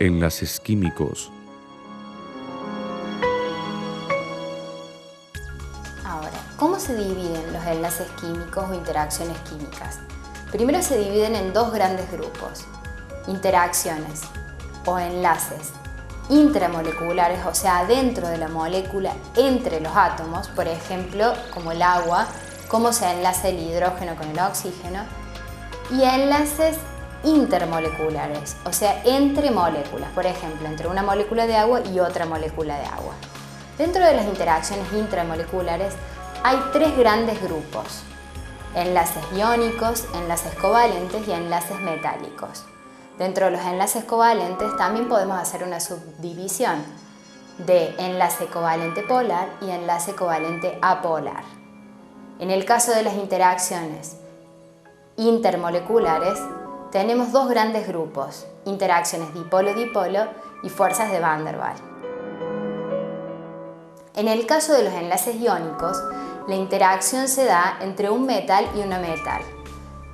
Enlaces químicos. Ahora, ¿cómo se dividen los enlaces químicos o interacciones químicas? Primero se dividen en dos grandes grupos: interacciones o enlaces intramoleculares, o sea, dentro de la molécula, entre los átomos, por ejemplo, como el agua, cómo se enlaza el hidrógeno con el oxígeno, y enlaces intermoleculares, o sea, entre moléculas, por ejemplo, entre una molécula de agua y otra molécula de agua. Dentro de las interacciones intramoleculares hay tres grandes grupos: enlaces iónicos, enlaces covalentes y enlaces metálicos. Dentro de los enlaces covalentes también podemos hacer una subdivisión de enlace covalente polar y enlace covalente apolar. En el caso de las interacciones intermoleculares tenemos dos grandes grupos: interacciones dipolo-dipolo y fuerzas de Van der Waals. En el caso de los enlaces iónicos, la interacción se da entre un metal y una metal.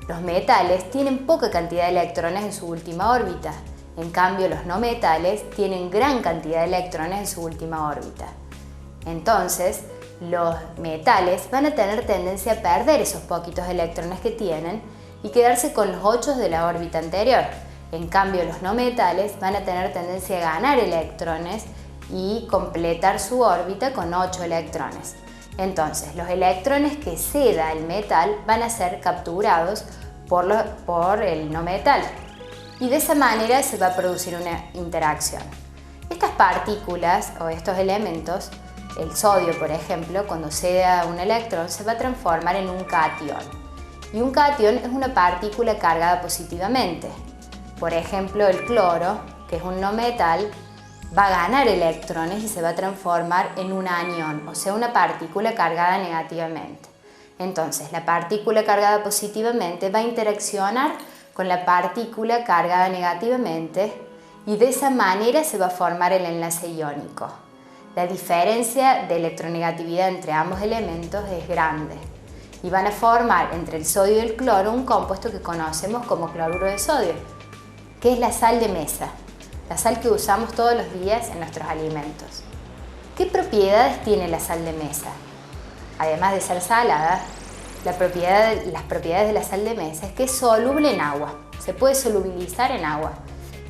Los metales tienen poca cantidad de electrones en su última órbita, en cambio los no metales tienen gran cantidad de electrones en su última órbita. Entonces, los metales van a tener tendencia a perder esos poquitos electrones que tienen y quedarse con los 8 de la órbita anterior. En cambio, los no metales van a tener tendencia a ganar electrones y completar su órbita con 8 electrones. Entonces, los electrones que ceda el metal van a ser capturados por el no metal, y de esa manera se va a producir una interacción. Estas partículas o estos elementos, el sodio por ejemplo, cuando ceda un electrón se va a transformar en un catión, y un catión es una partícula cargada positivamente. Por ejemplo, el cloro, que es un no metal, va a ganar electrones y se va a transformar en un anión, o sea, una partícula cargada negativamente. Entonces, la partícula cargada positivamente va a interaccionar con la partícula cargada negativamente y de esa manera se va a formar el enlace iónico. La diferencia de electronegatividad entre ambos elementos es grande y van a formar entre el sodio y el cloro un compuesto que conocemos como cloruro de sodio, que es la sal de mesa, la sal que usamos todos los días en nuestros alimentos. ¿Qué propiedades tiene la sal de mesa? Además de ser salada, las propiedades de la sal de mesa es que es soluble en agua, se puede solubilizar en agua.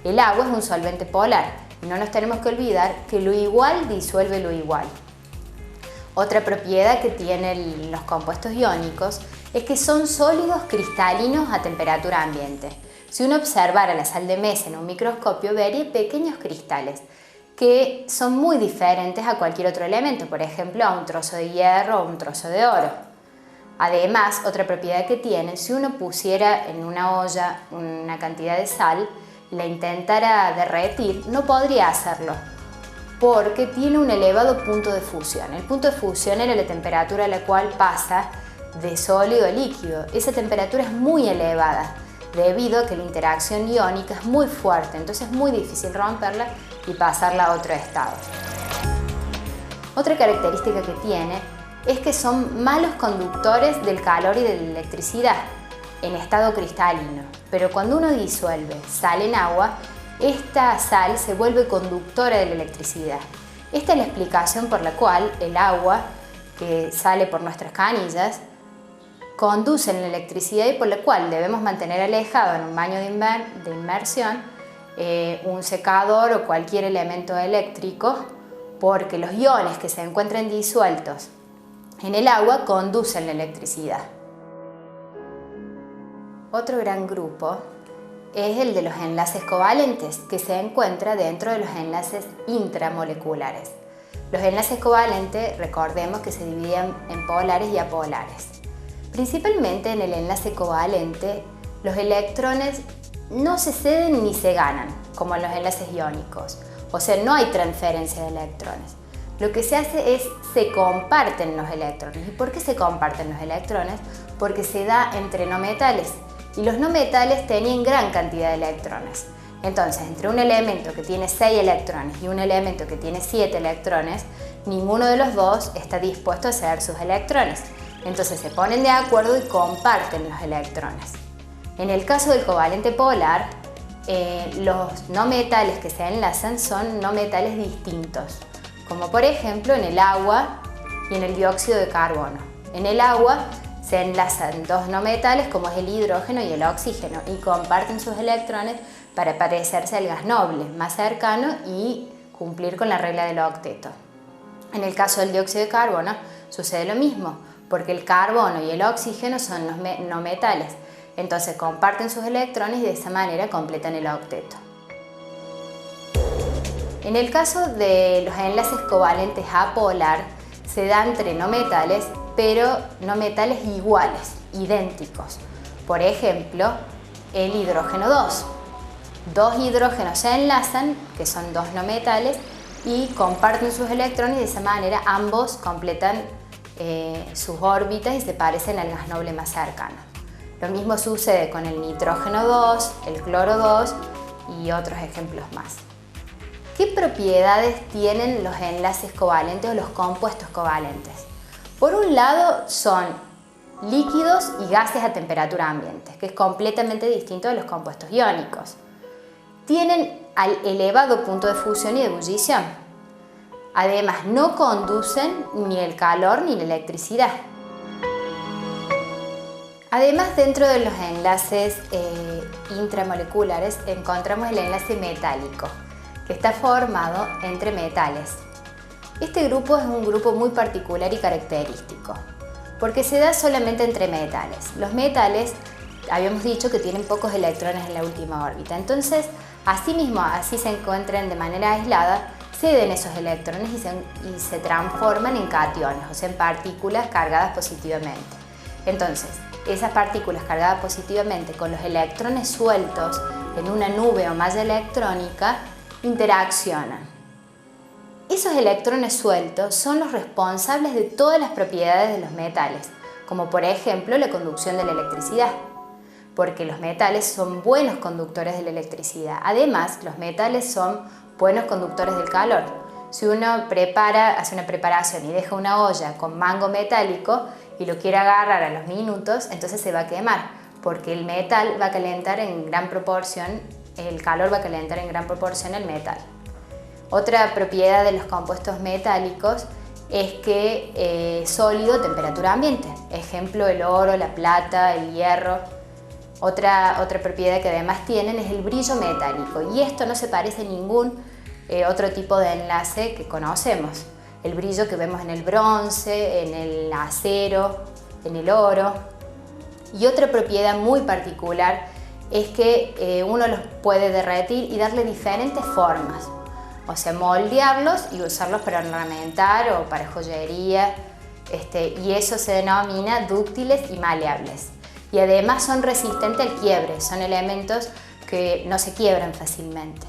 El agua es un solvente polar y no nos tenemos que olvidar que lo igual disuelve lo igual. Otra propiedad que tienen los compuestos iónicos es que son sólidos cristalinos a temperatura ambiente. Si uno observara la sal de mesa en un microscopio, vería pequeños cristales que son muy diferentes a cualquier otro elemento, por ejemplo a un trozo de hierro o un trozo de oro. Además, otra propiedad que tiene, si uno pusiera en una olla una cantidad de sal y la intentara derretir, no podría hacerlo porque tiene un elevado punto de fusión. El punto de fusión era la temperatura a la cual pasa de sólido a líquido. Esa temperatura es muy elevada debido a que la interacción iónica es muy fuerte, entonces es muy difícil romperla y pasarla a otro estado. Otra característica que tiene es que son malos conductores del calor y de la electricidad en estado cristalino, pero cuando uno disuelve sal en agua, esta sal se vuelve conductora de la electricidad. Esta es la explicación por la cual el agua que sale por nuestras canillas conduce la electricidad y por la cual debemos mantener alejado en un baño de inmersión un secador o cualquier elemento eléctrico, porque los iones que se encuentran disueltos en el agua conducen la electricidad. Otro gran grupo es el de los enlaces covalentes, que se encuentra dentro de los enlaces intramoleculares. Los enlaces covalentes, recordemos que se dividen en polares y apolares. Principalmente en el enlace covalente, los electrones no se ceden ni se ganan, como en los enlaces iónicos. O sea, no hay transferencia de electrones. Lo que se hace es se comparten los electrones. ¿Y por qué se comparten los electrones? Porque se da entre no metales. Y los no metales tenían gran cantidad de electrones. Entonces, entre un elemento que tiene 6 electrones y un elemento que tiene 7 electrones, ninguno de los dos está dispuesto a ceder sus electrones. Entonces se ponen de acuerdo y comparten los electrones. En el caso del covalente polar, los no metales que se enlazan son no metales distintos, como por ejemplo en el agua y en el dióxido de carbono. En el agua se enlazan dos no metales como es el hidrógeno y el oxígeno y comparten sus electrones para parecerse al gas noble más cercano y cumplir con la regla del octeto. En el caso del dióxido de carbono sucede lo mismo, porque el carbono y el oxígeno son los no metales, entonces comparten sus electrones y de esa manera completan el octeto. En el caso de los enlaces covalentes apolar, se da entre no metales, pero no metales iguales, idénticos. Por ejemplo, el hidrógeno 2. Dos hidrógenos se enlazan, que son dos no metales, y comparten sus electrones y de esa manera ambos completan sus órbitas y se parecen al gas noble más cercano. Lo mismo sucede con el nitrógeno 2, el cloro 2 y otros ejemplos más. ¿Qué propiedades tienen los enlaces covalentes o los compuestos covalentes? Por un lado son líquidos y gases a temperatura ambiente, que es completamente distinto de los compuestos iónicos. Tienen al elevado punto de fusión y de ebullición. Además, no conducen ni el calor ni la electricidad. Además, dentro de los enlaces intramoleculares encontramos el enlace metálico, que está formado entre metales. Este grupo es un grupo muy particular y característico, porque se da solamente entre metales. Los metales, habíamos dicho que tienen pocos electrones en la última órbita, entonces, asimismo, así se encuentran de manera aislada, ceden esos electrones y se transforman en cationes, o sea, en partículas cargadas positivamente. Entonces, esas partículas cargadas positivamente con los electrones sueltos en una nube o malla electrónica interaccionan. Esos electrones sueltos son los responsables de todas las propiedades de los metales, como por ejemplo la conducción de la electricidad, porque los metales son buenos conductores de la electricidad. Además, los metales son buenos conductores del calor. Si uno hace una preparación y deja una olla con mango metálico y lo quiere agarrar a los minutos, entonces se va a quemar, porque el metal va a calentar en gran proporción, el calor va a calentar en gran proporción el metal. Otra propiedad de los compuestos metálicos es que sólido a temperatura ambiente. Ejemplo, el oro, la plata, el hierro. Otra propiedad que además tienen es el brillo metálico, y esto no se parece a ningún otro tipo de enlace que conocemos. El brillo que vemos en el bronce, en el acero, en el oro. Y otra propiedad muy particular es que uno los puede derretir y darle diferentes formas. O sea, moldearlos y usarlos para ornamentar o para joyería, y eso se denomina dúctiles y maleables. Y además son resistentes al quiebre, son elementos que no se quiebran fácilmente.